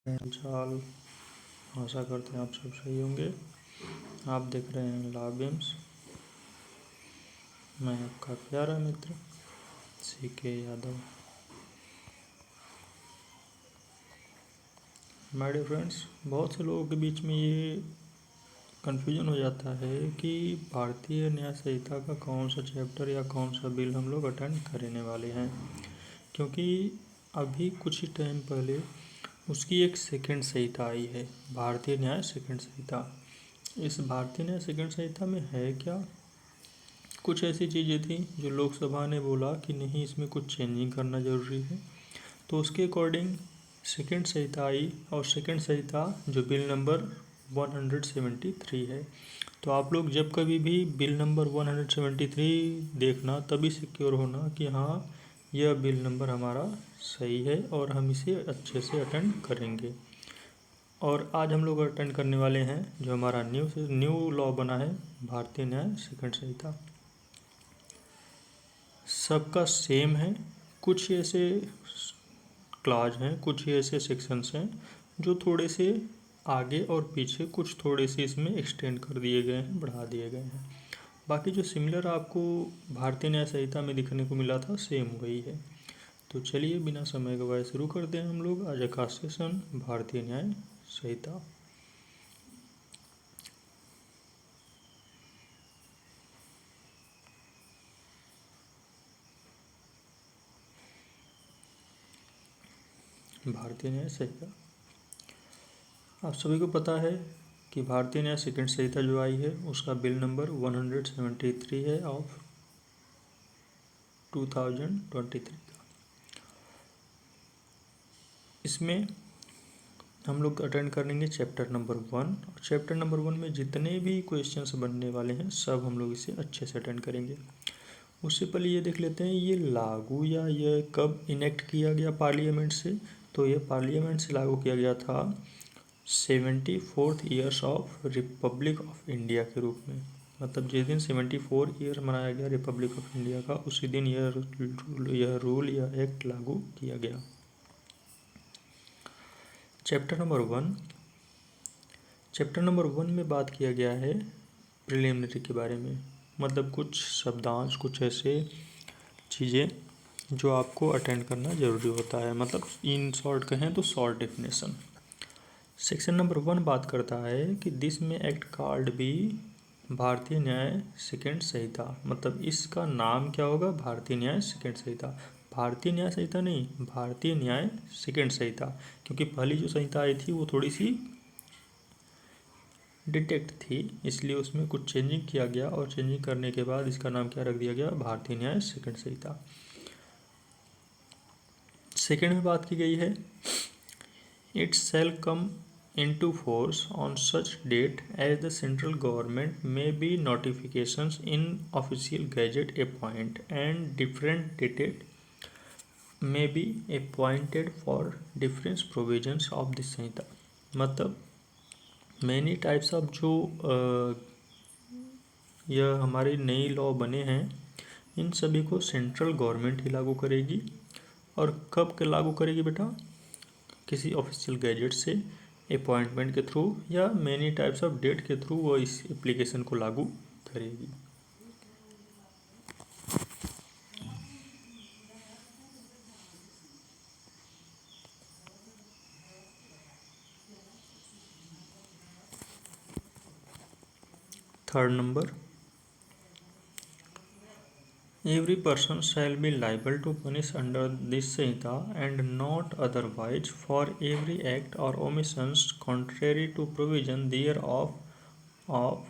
चाल आशा करते हैं आप सब सही होंगे। आप देख रहे हैं लॉ बीम्स। मैं आपका प्यारा मित्र CK Yadav. My dear friends, बहुत से लोगों के बीच में ये कन्फ्यूजन हो जाता है कि भारतीय न्याय संहिता का कौन सा चैप्टर या कौन सा बिल हम लोग अटेंड करने वाले हैं, क्योंकि अभी कुछ ही टाइम पहले उसकी एक सेकंड संहिता आई है, भारतीय न्याय सेकंड संहिता। इस भारतीय न्याय सेकंड संहिता में है क्या? कुछ ऐसी चीज़ें थी जो लोकसभा ने बोला कि नहीं, इसमें कुछ चेंजिंग करना ज़रूरी है, तो उसके अकॉर्डिंग सेकंड संहिता आई। और सेकंड संहिता जो बिल नंबर 173 है। तो आप लोग जब कभी भी बिल नंबर 173 देखना, तभी सिक्योर होना कि हाँ, यह बिल नंबर हमारा सही है और हम इसे अच्छे से अटेंड करेंगे। और आज हम लोग अटेंड करने वाले हैं जो हमारा न्यू लॉ बना है, भारतीय न्याय सेकंड संहिता। सबका सेम है, कुछ ऐसे क्लाज हैं, कुछ ही ऐसे सेक्शंस हैं जो थोड़े से आगे और पीछे कुछ थोड़े से इसमें एक्सटेंड कर दिए गए हैं, बढ़ा दिए गए हैं। बाकी जो सिमिलर आपको भारतीय न्याय संहिता में दिखने को मिला था, सेम वही है। तो चलिए बिना समय गवाए शुरू करते हैं हम लोग आज का सेशन, भारतीय न्याय संहिता। भारतीय न्याय संहिता, आप सभी को पता है कि भारतीय न्याय सेकंड संहिता जो आई है उसका बिल नंबर 173 है ऑफ 2023 का। इसमें हम लोग अटेंड करेंगे चैप्टर नंबर 1, और चैप्टर नंबर 1 में जितने भी क्वेश्चंस बनने वाले हैं सब हम लोग इसे अच्छे से अटेंड करेंगे। उससे पहले ये देख लेते हैं ये लागू या ये कब इनेक्ट किया गया पार्लियामेंट से। तो ये पार्लियामेंट से लागू किया गया था 74th years of Republic of India के रूप में। मतलब जिस दिन 74 ईयर मनाया गया रिपब्लिक ऑफ इंडिया का, उसी दिन यह रूल या एक्ट लागू किया गया। चैप्टर नंबर 1 में बात किया गया है प्रिलिमिनरी के बारे में। मतलब कुछ शब्दांश, कुछ ऐसे चीज़ें जो आपको अटेंड करना ज़रूरी होता है, मतलब इन शॉर्ट कहें तो शॉर्ट डेफिनेशन। सेक्शन नंबर 1 बात करता है कि दिस में एक्ट कॉल्ड भी भारतीय न्याय सेकंड संहिता। मतलब इसका नाम क्या होगा? भारतीय न्याय सेकंड संहिता। भारतीय न्याय संहिता नहीं, भारतीय न्याय सेकंड संहिता, क्योंकि पहली जो संहिता आई थी वो थोड़ी सी डिटेक्ट थी, इसलिए उसमें कुछ चेंजिंग किया गया, और चेंजिंग करने के बाद इसका नाम क्या रख दिया गया? भारतीय न्याय सेकंड संहिता। सेकंड में बात की गई है it shall come into force on such date as the central government may be notifications in official gazette appoint and different dated may be appointed for different provisions of this संहिता। मतलब many types of जो यह हमारी नई law बने हैं, इन सभी को central government ही लागू करेगी। और कब के लागू करेगी बेटा? किसी ऑफिशियल गैजेट से, अपॉइंटमेंट के थ्रू, या मैनी टाइप्स ऑफ डेट के थ्रू वो इस एप्लीकेशन को लागू करेगी। Third number, every person shall be liable to punish under this Sanhita and not otherwise for every act or omissions contrary to provision thereof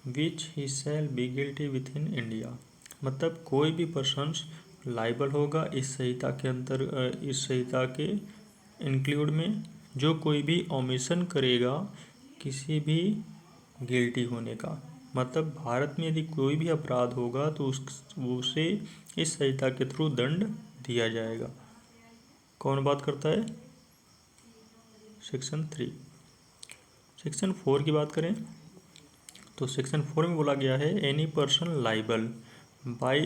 which he shall be guilty within India. मतलब कोई भी persons liable होगा इस संहिता के अंदर, इस संहिता के include में, जो कोई भी ओमिशन करेगा किसी भी गिल्टी होने का। मतलब भारत में यदि कोई भी अपराध होगा तो उसे इस संहिता के थ्रू दंड दिया जाएगा। कौन बात करता है? सेक्शन 3। सेक्शन 4 की बात करें तो सेक्शन 4 में बोला गया है any person liable by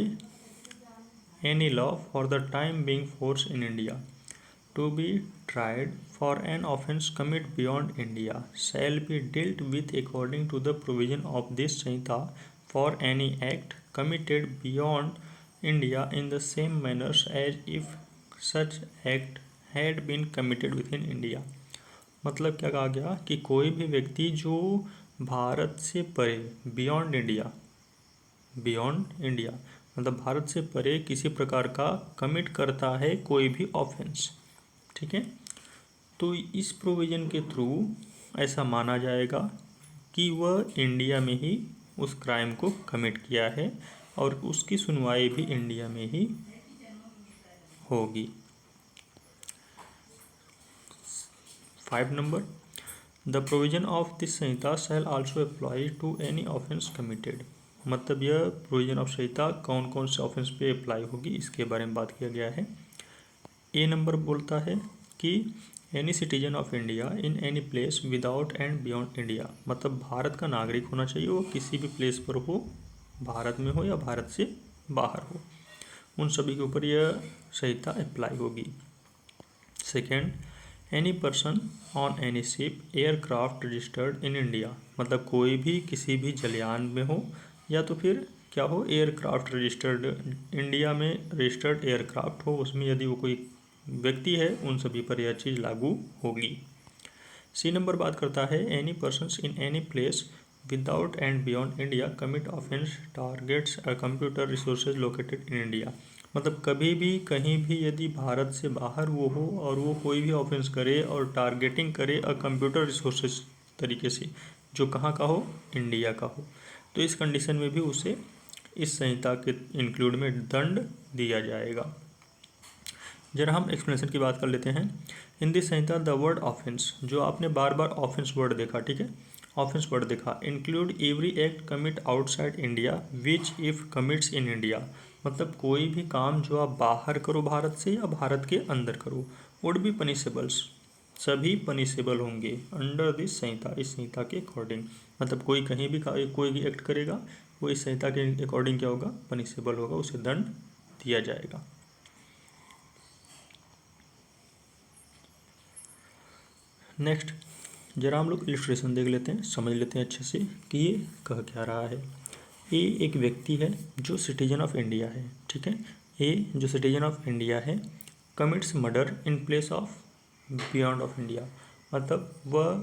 any law for the time being force in India. to be tried for an offence commit beyond India shall be dealt with according to the provision of this Sanhita for any act committed beyond India in the same manner as if such act had been committed within India। मतलब क्या कहा गया कि कोई भी व्यक्ति जो भारत से परे बियॉन्ड इंडिया मतलब भारत से परे किसी प्रकार का कमिट करता है कोई भी ऑफेंस, ठीक है, तो इस प्रोविज़न के थ्रू ऐसा माना जाएगा कि वह इंडिया में ही उस क्राइम को कमिट किया है और उसकी सुनवाई भी इंडिया में ही होगी। 5 number, the provision of this Samhita shall also apply to any offence committed. मतलब यह प्रोविज़न ऑफ संहिता कौन कौन से ऑफेंस पे अप्लाई होगी इसके बारे में बात किया गया है। ए नंबर बोलता है कि any citizen of India in any place without and beyond India, मतलब भारत का नागरिक होना चाहिए, वो किसी भी प्लेस पर हो, भारत में हो या भारत से बाहर हो, उन सभी के ऊपर यह संहिता अप्लाई होगी। Second, any person on any ship aircraft registered in India, मतलब कोई भी किसी भी जलयान में हो या तो फिर क्या हो एयरक्राफ्ट रजिस्टर्ड, इंडिया में रजिस्टर्ड एयरक्राफ्ट हो, उसमें यदि वो कोई व्यक्ति है उन सभी पर यह चीज़ लागू होगी। सी नंबर बात करता है any persons in any place without and beyond India commit offence targets a computer resources located in India, मतलब कभी भी कहीं भी यदि भारत से बाहर वो हो और वो कोई भी ऑफेंस करे और टारगेटिंग करे अ कंप्यूटर रिसोर्सेज तरीके से जो कहाँ का हो, इंडिया का हो, तो इस कंडीशन में भी उसे इस संहिता के इंक्लूड में दंड दिया जाएगा। जरा हम एक्सप्लेनेशन की बात कर लेते हैं। इन this Samhita the word offence, जो आपने बार बार ऑफेंस वर्ड देखा, ठीक है, ऑफेंस वर्ड देखा, include every act commit outside India which if commits in India, मतलब कोई भी काम जो आप बाहर करो भारत से या भारत के अंदर करो, वुड बी पनिशेबल्स, सभी पनिशेबल होंगे अंडर दिस संहिता, इस संहिता के अकॉर्डिंग, मतलब कोई कहीं भी कोई भी एक्ट करेगा वो इस संहिता के अकॉर्डिंग क्या होगा, पनिशेबल होगा, उसे दंड दिया जाएगा। नेक्स्ट जरा हम लोग इलिस्ट्रेशन देख लेते हैं, समझ लेते हैं अच्छे से कि ये कह क्या रहा है। ए एक व्यक्ति है जो सिटीजन ऑफ इंडिया है, ठीक है, ए जो सिटीजन ऑफ इंडिया है commits murder in place of beyond of India, मतलब वह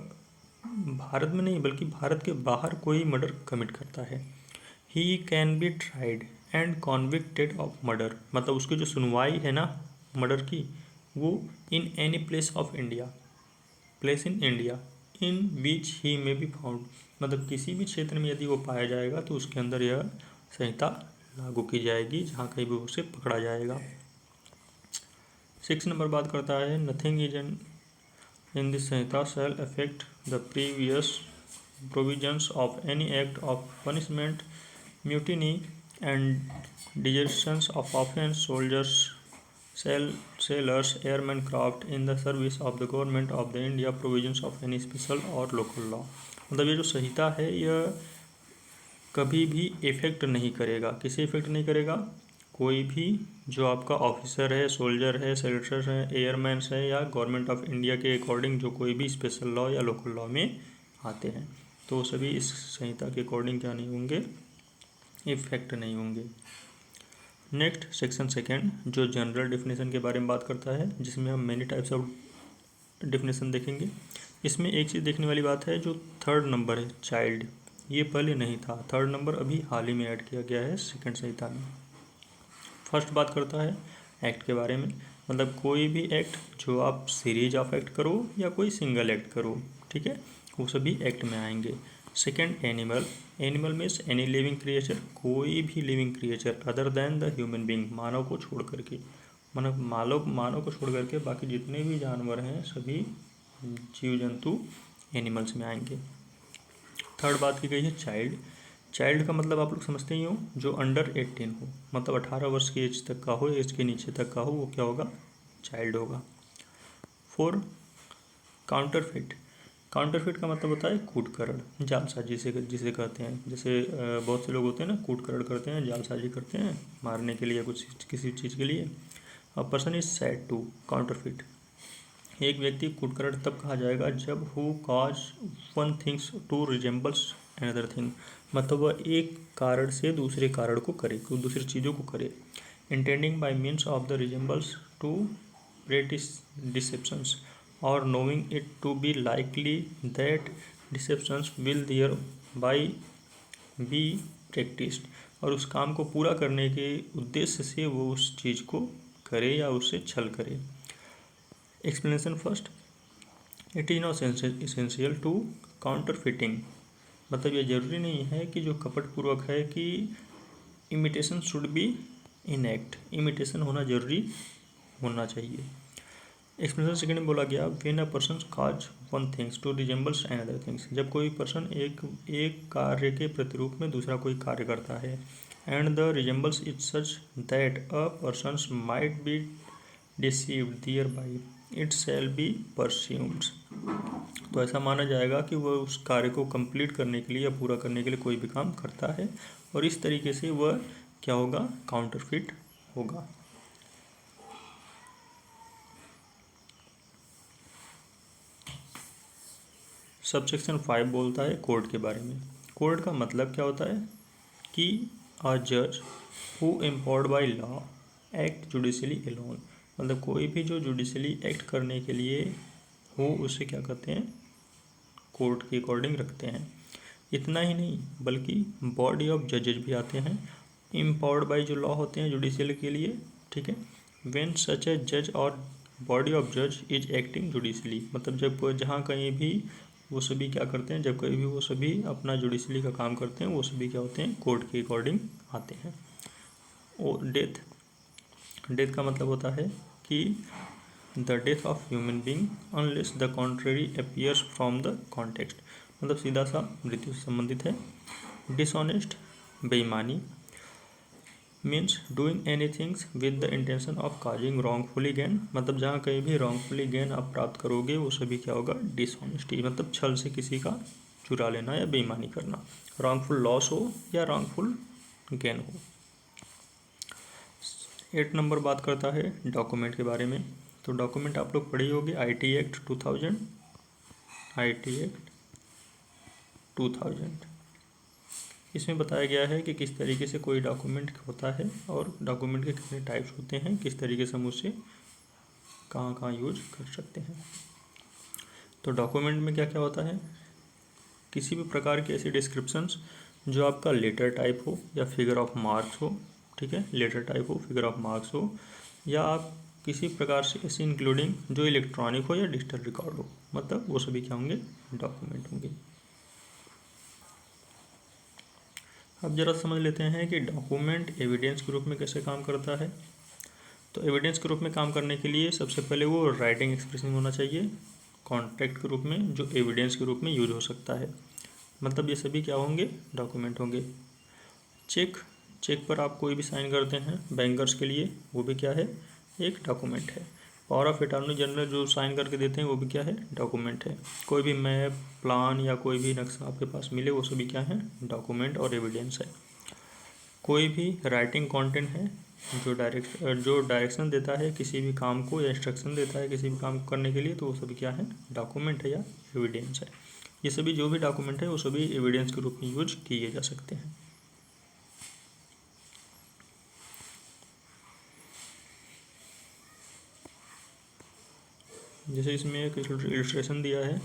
भारत में नहीं बल्कि भारत के बाहर कोई मर्डर कमिट करता है। He can be tried and convicted of murder, मतलब उसकी जो सुनवाई है ना मर्डर की वो in any place of India, place in India in which he may be found, मतलब किसी भी क्षेत्र में यदि वो पाया जाएगा तो उसके अंदर यह संहिता लागू की जाएगी जहाँ कहीं भी उसे पकड़ा जाएगा। 6 नंबर बात करता है nothing is in this Samhita shall affect the previous provisions of any act of punishment mutiny and desertions of offence soldiers sailors, airmen, craft in the service of the government of the India, provisions of any special और local law, मतलब ये जो संहिता है यह कभी भी effect नहीं करेगा, किसे इफेक्ट नहीं करेगा, कोई भी जो आपका ऑफिसर है, सोल्जर है, सेलेटर्स है, एयरमैन है या गवर्नमेंट ऑफ इंडिया के अकॉर्डिंग जो कोई भी स्पेशल लॉ या लोकल लॉ में आते हैं तो सभी इस संहिता के अकॉर्डिंग क्या नहीं होंगे, इफेक्ट नहीं होंगे। नेक्स्ट सेक्शन सेकेंड जो जनरल डेफिनेशन के बारे में बात करता है जिसमें हम मेनी टाइप्स ऑफ डेफिनेशन देखेंगे। इसमें एक चीज़ देखने वाली बात है जो 3rd नंबर है चाइल्ड, ये पहले नहीं था, 3rd नंबर अभी हाल ही में ऐड किया गया है सेकंड संहिता में। फर्स्ट बात करता है एक्ट के बारे में, मतलब कोई भी एक्ट जो आप सीरीज ऑफ एक्ट करो या कोई सिंगल एक्ट करो, ठीक है, वो सभी एक्ट में आएंगे। Second animal, animal means any living creature, कोई भी living creature other than the human being, मानव को छोड़ करके, मानव को छोड़ करके बाकी जितने भी जानवर हैं सभी जीव जंतु एनिमल्स में आएंगे। थर्ड बात की गई है चाइल्ड, चाइल्ड का मतलब आप लोग समझते ही हो जो अंडर 18 हो, मतलब 18 वर्ष की एज तक का हो, एज के नीचे तक का हो, वो क्या होगा, चाइल्ड होगा। 4 काउंटरफिट, काउंटरफिट का मतलब होता है कूटकरण, जालसाजी जिसे कहते हैं, जैसे बहुत से लोग होते हैं ना कूटकरण करते हैं, जालसाजी करते हैं मारने के लिए कुछ किसी चीज़ के लिए। A person is said to counterfeit, एक व्यक्ति कुटकर तब कहा जाएगा जब who cause one things to resembles another thing, मतलब वह एक कारण से दूसरे कारण को करे, दूसरी चीज़ों को करे। Intending by means of the resemblance to deceptions or knowing it to be likely that deceptions will thereby be practised, और उस काम को पूरा करने के उद्देश्य से वो उस चीज़ को करे या उससे छल करे। Explanation first, it is not essential to counterfeiting, मतलब ये जरूरी नहीं है कि जो कपटपूर्वक है कि imitation should be inexact, imitation होना जरूरी होना चाहिए। एक्सप्लेनेशन सेकंड में बोला गया when a person cause one things to resembles another things, जब कोई पर्सन एक कार्य के प्रतिरूप में दूसरा कोई कार्य करता है। And the resemblance is such that a person might be deceived thereby it shall be presumed, तो ऐसा माना जाएगा कि वह उस कार्य को कंप्लीट करने के लिए या पूरा करने के लिए कोई भी काम करता है और इस तरीके से वह क्या होगा, काउंटरफिट होगा। सबसेक्शन 5 बोलता है कोर्ट के बारे में। कोर्ट का मतलब क्या होता है कि अ जज who empowered by law act judicially alone, मतलब कोई भी जो जुडिशली एक्ट करने के लिए हो उसे क्या कहते हैं, कोर्ट के अकॉर्डिंग रखते हैं। इतना ही नहीं बल्कि बॉडी ऑफ जजेज भी आते हैं, एम्पावर्ड बाय जो लॉ होते हैं जुडिशियल के लिए, ठीक है। व्हेन सच ए जज और बॉडी ऑफ जज इज एक्टिंग जुडिशली, मतलब जब जहाँ कहीं भी वो सभी क्या करते हैं, जब कहीं भी वो सभी अपना जुडिशली का काम करते हैं वो सभी क्या होते हैं, कोर्ट के अकॉर्डिंग आते हैं। और डेथ का मतलब होता है कि the death of human being unless the contrary appears from the context, मतलब सीधा सा मृत्यु से संबंधित है। डिसऑनेस्ट बेईमानी means doing any things with the intention of causing wrongfully gain, मतलब जहाँ कहीं भी रॉन्गफुली गेन आप प्राप्त करोगे वो सभी क्या होगा, डिसऑनेस्टी, मतलब छल से किसी का चुरा लेना या बेईमानी करना, रॉन्गफुल लॉस हो या रॉन्गफुल गेन हो। 8 नंबर बात करता है डॉक्यूमेंट के बारे में। तो डॉक्यूमेंट आप लोग पढ़े होंगे IT एक्ट 2000, IT एक्ट 2000, इसमें बताया गया है कि किस तरीके से कोई डॉक्यूमेंट होता है और डॉक्यूमेंट के कितने टाइप्स होते हैं, किस तरीके से हम उसे कहाँ कहाँ यूज कर सकते हैं। तो डॉक्यूमेंट में क्या क्या होता है, किसी भी प्रकार की ऐसी डिस्क्रिप्शंस जो आपका लेटर टाइप हो या फिगर ऑफ मार्क्स हो, ठीक है, लेटर टाइप हो, फिगर ऑफ मार्क्स हो, या आप किसी प्रकार से ऐसे इंक्लूडिंग जो इलेक्ट्रॉनिक हो या डिजिटल रिकॉर्ड हो, मतलब वो सभी क्या होंगे, डॉक्यूमेंट होंगे। अब जरा समझ लेते हैं कि डॉक्यूमेंट एविडेंस के रूप में कैसे काम करता है। तो एविडेंस के रूप में काम करने के लिए सबसे पहले वो राइटिंग एक्सप्रेशन होना चाहिए कॉन्ट्रैक्ट के रूप में, जो एविडेंस के रूप में यूज हो सकता है, मतलब ये सभी क्या होंगे, डॉक्यूमेंट होंगे। चेक पर आप कोई भी साइन करते हैं बैंकर्स के लिए, वो भी क्या है, एक डॉक्यूमेंट है। पावर ऑफ अटॉर्नी जनरल जो साइन करके देते हैं वो भी क्या है, डॉक्यूमेंट है। कोई भी मैप, प्लान या कोई भी नक्शा आपके पास मिले वो सभी क्या है, डॉक्यूमेंट और एविडेंस है। कोई भी राइटिंग कंटेंट है जो डायरेक्शन देता है किसी भी काम को या इंस्ट्रक्शन देता है किसी भी काम को करने के लिए, तो वो सभी क्या है, डॉक्यूमेंट है या एविडेंस है। ये सभी जो भी डॉक्यूमेंट है वो सभी एविडेंस के रूप में यूज किए जा सकते हैं। जैसे इसमें एक इलस्ट्रेशन दिया है,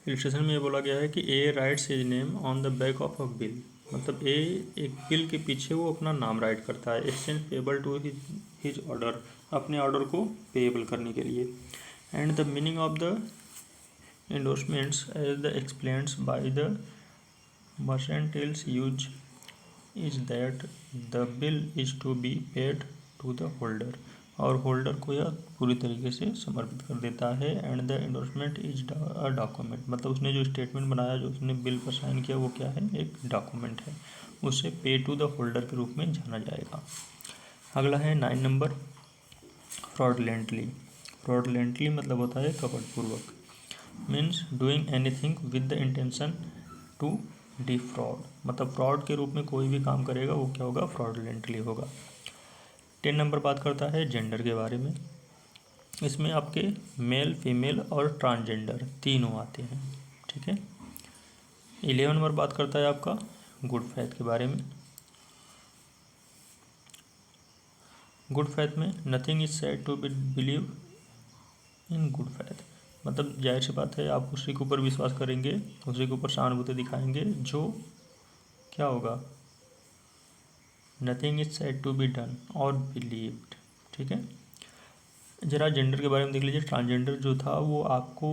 इलस्ट्रेशन में ये बोला गया है कि A writes his name on the back of a bill, मतलब ए एक बिल के पीछे वो अपना नाम राइट करता है, exchange payable to his order, अपने ऑर्डर को पेबल करने के लिए। And the meaning of the endorsements as the explained by the mercantiles use is that the bill is to be paid to the holder, और holder को यह पूरी तरीके से समर्पित कर देता है। And the endorsement is a document, मतलब उसने जो स्टेटमेंट बनाया, जो उसने बिल पर साइन किया, वो क्या है, एक डॉक्यूमेंट है, उसे पे टू द होल्डर के रूप में जाना जाएगा। अगला है 9 नंबर फ्रॉडलेंटली। फ्रॉडलेंटली मतलब होता है कपटपूर्वक, means doing anything with the intention to defraud, मतलब फ्रॉड के रूप में कोई भी काम करेगा वो क्या होगा, फ्रॉडलेंटली होगा। 10 नंबर बात करता है जेंडर के बारे में। इसमें आपके मेल, फीमेल और ट्रांसजेंडर तीनों आते हैं, ठीक है। 11 नंबर बात करता है आपका गुड फेथ के बारे में। गुड फेथ में nothing is said to be believe in good faith, मतलब जाहिर सी बात है आप उसी के ऊपर विश्वास करेंगे, उसी के ऊपर सहानुभूति दिखाएंगे जो क्या होगा, nothing is said to be done और बिलीव्ड, ठीक है। जरा जेंडर के बारे में देख लीजिए। ट्रांसजेंडर जो था वो आपको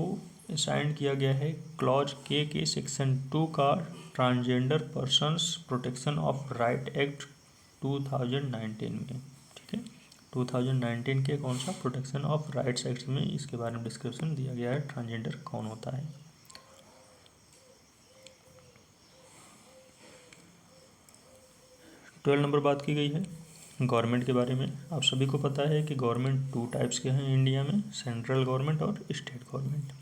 असाइन किया गया है क्लॉज के सेक्शन 2 का transgender persons protection of right act 2019 में, ठीक है। 2019 के कौन सा प्रोटेक्शन ऑफ राइट्स एक्ट में इसके बारे में डिस्क्रिप्शन दिया गया है, ट्रांसजेंडर कौन होता है। 12 नंबर बात की गई है गवर्नमेंट के बारे में। आप सभी को पता है कि गवर्नमेंट 2 टाइप्स के हैं इंडिया में, सेंट्रल गवर्नमेंट और स्टेट गवर्नमेंट।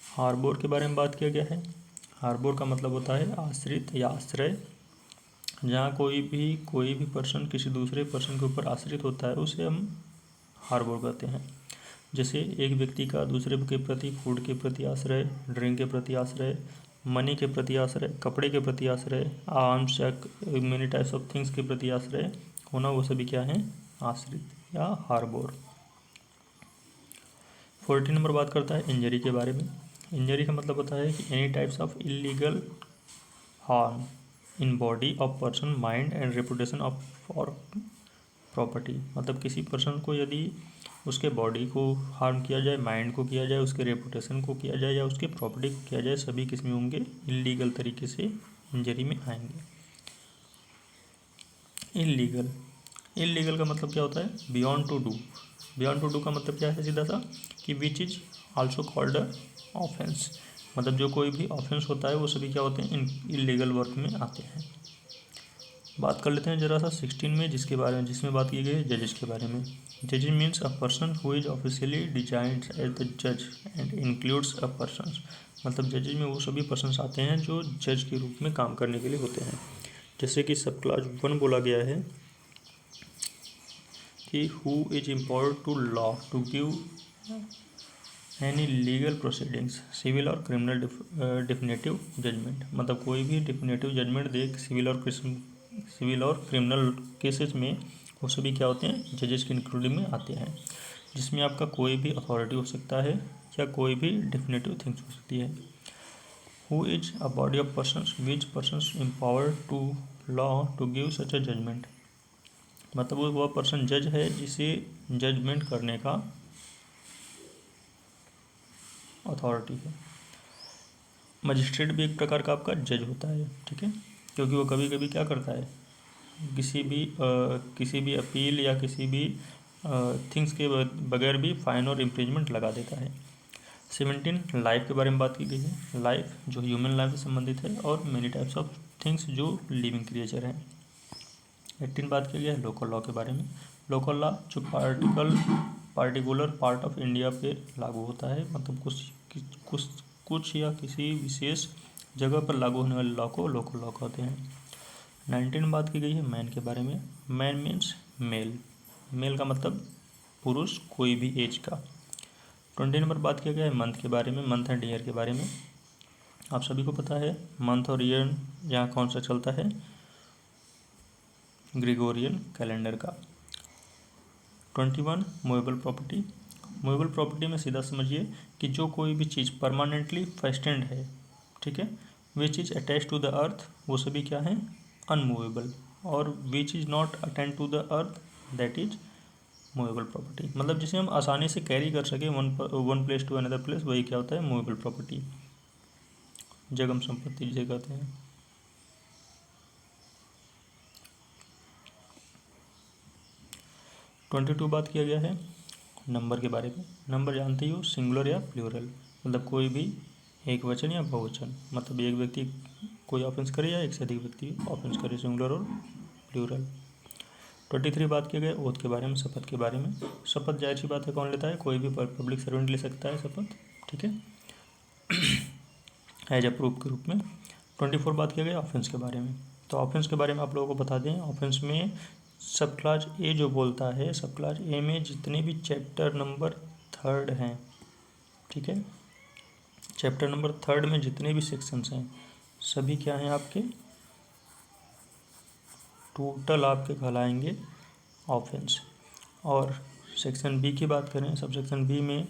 हार्बर के बारे में बात किया गया है। हार्बर का मतलब होता है आश्रित या आश्रय, जहाँ कोई भी पर्सन किसी दूसरे पर्सन के ऊपर आश्रित होता है उसे हम हार्बर कहते हैं। जैसे एक व्यक्ति का दूसरे के प्रति फूड के प्रति आश्रय, ड्रिंक के प्रति आश्रय, मनी के प्रति आश्रय, कपड़े के प्रति आश्रय, आर्म्स या मेनी टाइप्स ऑफ थिंग्स के प्रति आश्रय होना, वो सभी क्या हैं, आश्रित या हार्बर। 14 नंबर बात करता है इंजरी के बारे में। इंजरी का मतलब होता है कि any types of illegal harm in body of person, mind and reputation of और प्रॉपर्टी, मतलब किसी पर्सन को यदि उसके बॉडी को हार्म किया जाए, माइंड को किया जाए, उसके रेपुटेशन को किया जाए या उसके प्रॉपर्टी को किया जाए, सभी किस में होंगे, इलीगल तरीके से इंजरी में आएंगे। इलीगल का मतलब क्या होता है, beyond to do. Beyond to do का मतलब क्या है, सीधा सा कि which is also called a offence, मतलब जो कोई भी ऑफेंस होता है वो सभी क्या होते हैं, इलीगल वर्क में आते हैं। बात कर लेते हैं जरा सा 16 में जिसमें बात की गई है जजेस के बारे में। जजेस means a person who is officially designed as the जज एंड इंक्लूड्स अ पर्सन, मतलब जजेस में वो सभी पर्सन्स आते हैं जो जज के रूप में काम करने के लिए होते हैं। जैसे कि सब क्लास 1 बोला गया है कि who is empowered to law to give any legal proceedings civil और क्रिमिनल डिफिनेटिव जजमेंट, मतलब कोई भी डिफिनेटिव जजमेंट दे सिविल और क्रिमिनल केसेस में, वो सभी क्या होते हैं, जजेस की इंक्लूडिंग में आते हैं। जिसमें आपका कोई भी अथॉरिटी हो सकता है या कोई भी डिफिनेटिव थिंग्स हो सकती है। Who is a body of persons which persons empowered to law to give such a judgement, मतलब वह पर्सन जज है जिसे जजमेंट करने का अथॉरिटी है। मजिस्ट्रेट भी एक प्रकार का आपका जज होता है, ठीक है, क्योंकि वो कभी कभी क्या करता है, किसी भी अपील या किसी भी थिंग्स के बगैर भी फाइन और इम्प्रीजमेंट लगा देता है। 17 लाइफ के बारे में बात की गई है। लाइफ जो ह्यूमन लाइफ से संबंधित है और मेनी टाइप्स ऑफ थिंग्स जो लिविंग क्रिएचर हैं। 18 बात किया गया है लोकल लॉ के बारे में। लोकल लॉ जो पार्टिकुलर पार्ट ऑफ इंडिया पे लागू होता है, मतलब कुछ या किसी विशेष जगह पर लागू होने वाले लॉ को लोकल लॉ कहते हैं। 19 बात की गई है मैन के बारे में। मैन मीन्स मेल का मतलब पुरुष कोई भी एज का। 20 नंबर बात किया गया है मंथ के बारे में, मंथ एंड ईयर के बारे में। आप सभी को पता है मंथ और ईयर यहाँ कौन सा चलता है, ग्रेगोरियन कैलेंडर का। 21 मूवेबल प्रॉपर्टी। मूवेबल प्रॉपर्टी में सीधा समझिए कि जो कोई भी चीज़ परमानेंटली फेस्टेंड है, ठीक है, which is attach to the earth, वो सभी क्या है, अनमूवेबल, और which is not attach to the earth that is movable property, मतलब जिसे हम आसानी से कैरी कर सके one place to another place, वही क्या होता है, मूवेबल प्रॉपर्टी, जगम संपत्ति जिसे कहते हैं। ट्वेंटी टू बात किया गया है नंबर के बारे में। नंबर जानते ही हो, सिंगुलर या प्लूरल, मतलब कोई भी एक वचन या बहुवचन, मतलब एक व्यक्ति कोई ऑफेंस करे या एक से अधिक व्यक्ति ऑफेंस करे, सिंगुलर और प्लूरल। 23 बात किया गया ओथ के बारे में, शपथ के बारे में। शपथ जाहिर सी बात है कौन लेता है, कोई भी पब्लिक सर्वेंट ले सकता है शपथ, ठीक है, एज अ प्रूफ के रूप में। 24 बात किया गया ऑफेंस के बारे में। तो ऑफेंस के बारे में आप लोगों को बता दें, ऑफेंस में सब क्लास ए जो बोलता है, सब क्लास ए में जितने भी चैप्टर नंबर 3 हैं, ठीक है, चैप्टर नंबर 3 में जितने भी सेक्शंस हैं सभी क्या हैं आपके, टोटल आपके कहलाएंगे ऑफेंस। और सेक्शन बी की बात करें, सब सेक्शन बी में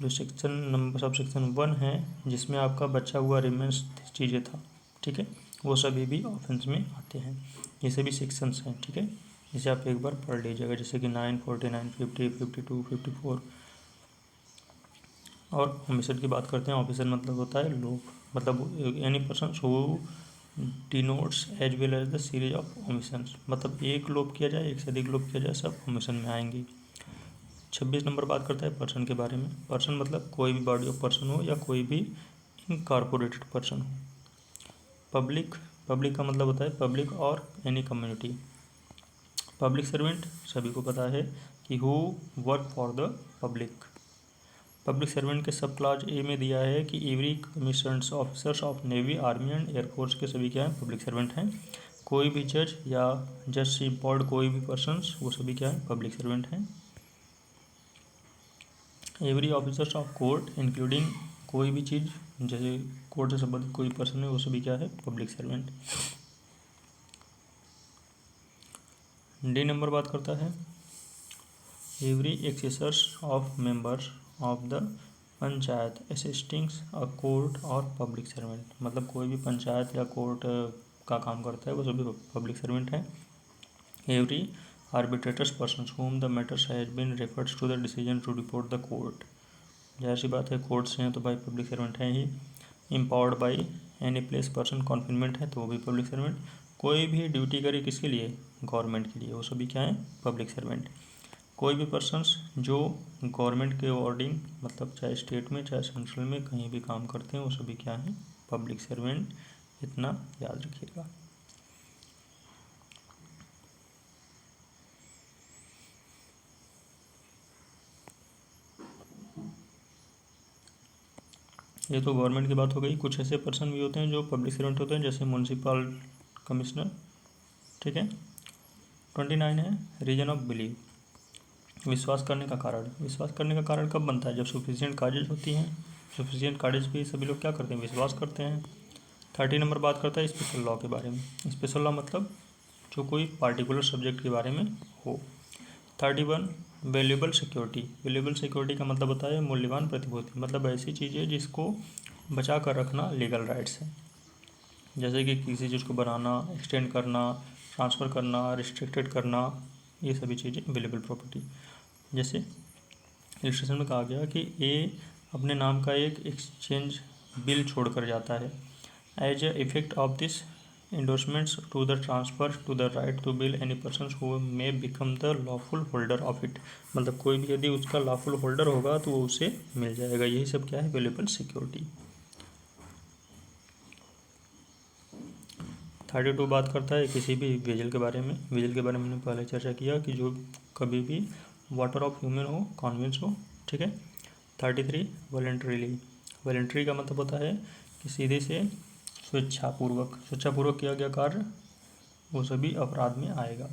जो सेक्शन नंबर सब सेक्शन 1 है जिसमें आपका बचा हुआ रिमेंस चीज़ें था, ठीक है, वो सभी भी ऑफेंस में आते हैं। ये सभी सेक्शंस हैं, ठीक है, इसे आप एक बार पढ़ लीजिएगा, जैसे कि 9, 49, 50, 52, 54। और होमिसाइड की बात करते हैं। होमिसाइड मतलब होता है लोग, मतलब any person who denotes as well as the series of omissions, मतलब एक लोप किया जाए, एक से अधिक लोप किया जाए, सब ओमिशन में आएंगी। 26 नंबर बात करता है पर्सन के बारे में। पर्सन मतलब कोई भी बॉडी ऑफ पर्सन हो या कोई भी इनकॉर्पोरेटेड पर्सन हो। पब्लिक, पब्लिक का मतलब होता है पब्लिक और एनी कम्युनिटी। पब्लिक सर्वेंट सभी को पता है कि who work for the public. Public servant के सब क्लास ए में दिया है कि every commissioned officers of navy, army and air force के सभी क्या हैं, पब्लिक सर्वेंट हैं। कोई भी जज या जज से इम्पॉर्ड कोई भी पर्सन्स, वो सभी क्या है, पब्लिक सर्वेंट हैं। Every officers of court including कोई भी चीज़ जैसे कोर्ट से संबंधित कोई पर्सन है, वो सभी क्या है, पब्लिक सर्वेंट। डी नंबर बात करता है every assessors of members of the panchayat assisting a court or public servant, मतलब कोई भी पंचायत या कोर्ट का काम करता है वो सभी पब्लिक सर्वेंट हैं। Every arbitrators person whom the matters has been referred to the decision to report the court, जाहिर सी बात है कोर्ट से हैं तो भाई पब्लिक सर्वेंट हैं ही। Empowered by any place person, confinement है तो वो भी पब्लिक सर्वेंट। कोई भी ड्यूटी करे किसके लिए, गवर्नमेंट के लिए, वो सभी क्या हैं, पब्लिक सर्वेंट। कोई भी पर्सन्स जो गवर्नमेंट के अकॉर्डिंग, मतलब चाहे स्टेट में चाहे सेंट्रल में कहीं भी काम करते हैं, वो सभी क्या हैं, पब्लिक सर्वेंट। इतना याद रखिएगा। ये तो गवर्नमेंट की बात हो गई। कुछ ऐसे पर्सन भी होते हैं जो पब्लिक सर्वेंट होते हैं, जैसे म्यूनसिपल कमिश्नर, ठीक है। 29 है रीजन ऑफ बिलीव, विश्वास करने का कारण। विश्वास करने का कारण कब बनता है, जब सफिशिएंट काजेज होती हैं। सफिशिएंट काजेज पे सभी लोग क्या करते हैं, विश्वास करते हैं। 30 नंबर बात करता है स्पेशल लॉ के बारे में। स्पेशल लॉ मतलब जो कोई पार्टिकुलर सब्जेक्ट के बारे में हो। 31 वैल्यूएबल सिक्योरिटी। वैल्यूएबल सिक्योरिटी का मतलब होता है मूल्यवान प्रतिभूति, मतलब ऐसी चीज़ें जिसको बचा कर रखना लीगल राइट्स है, जैसे कि किसी चीज़ को बनाना, एक्सटेंड करना, ट्रांसफ़र करना, रिस्ट्रिक्टेड करना, ये सभी चीज़ें वैल्यूएबल प्रॉपर्टी। जैसे इलस्ट्रेशन में कहा गया कि ए अपने नाम का एक एक्सचेंज बिल छोड़कर जाता है। As a effect of this endorsements to the transfer to the right to bill any person who may become the lawful holder of it, मतलब कोई भी यदि उसका लॉफुल होल्डर होगा तो वो उसे मिल जाएगा। यही सब क्या है, वैल्यूएबल सिक्योरिटी। 32 बात करता है किसी भी वेजल के बारे में। वेजल के बारे में हमने पहले चर्चा किया कि जो कभी भी वाटर ऑफ ह्यूमन हो, कॉन्वेंस हो, ठीक है। 33 वॉलेंट्रीली। वॉलेंट्री का मतलब होता है कि सीधे से स्वेच्छापूर्वक किया गया कार्य वो सभी अपराध में आएगा।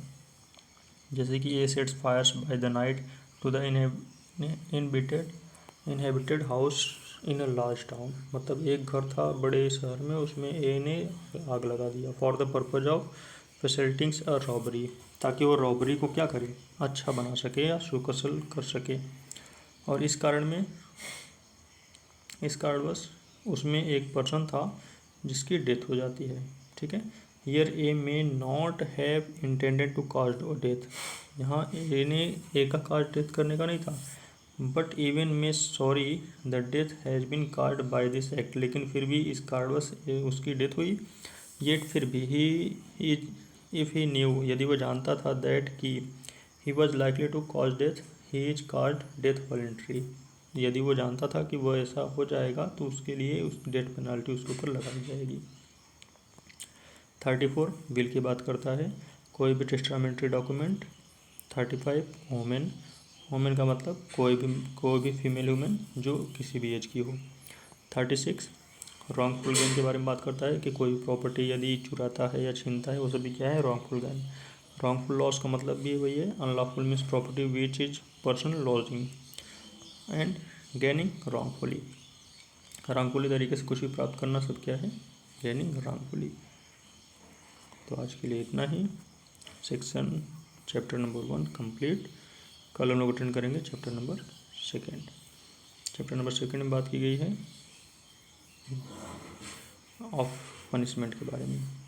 जैसे कि A sets fires by the night to the inhabited house in a large town, मतलब एक घर था बड़े शहर में, उसमें ए ने आग लगा दिया। For the purpose of facilitating a robbery, ताकि वो रॉबरी को क्या करे, अच्छा बना सके या सुकसल कर सके। और इस कारणवश उसमें एक पर्सन था जिसकी डेथ हो जाती है, ठीक है। Here A may not have intended to cause death, यहाँ ए का काज डेथ करने का नहीं था। But even may sorry the death has been caused by this act, लेकिन फिर भी इस कारणवश उसकी डेथ हुई। येट फिर भी ही इफ़ ही न्यू, यदि वो जानता था दैट कि he was likely to cause death, he is called death voluntary, यदि वो जानता था कि वो ऐसा हो जाएगा तो उसके लिए उस डेथ पेनल्टी उसके ऊपर लगाई जाएगी। 34 बिल की बात करता है कोई भी टेस्टामेंट्री डॉक्यूमेंट। 35 वोमेन। वोमेन का मतलब कोई भी फीमेल वुमेन जो किसी भी एज की हो। 36 रॉन्गफुल गेन के बारे में बात करता है कि कोई प्रॉपर्टी यदि चुराता है या छीनता है वो सभी क्या है, रॉन्गफुल गेन। रॉन्गफुल लॉस का मतलब भी वही है, unlawful means property which is person lodging and gaining wrongfully. Wrongfully तरीके से कुछ भी प्राप्त करना सब क्या है, गेनिंग रॉन्गफुली। तो आज के लिए इतना ही। Section chapter number 1 complete. कल हम लोग अटेंड करेंगे चैप्टर नंबर 2। चैप्टर नंबर 2 में बात की गई है ऑफ पनिशमेंट के बारे में।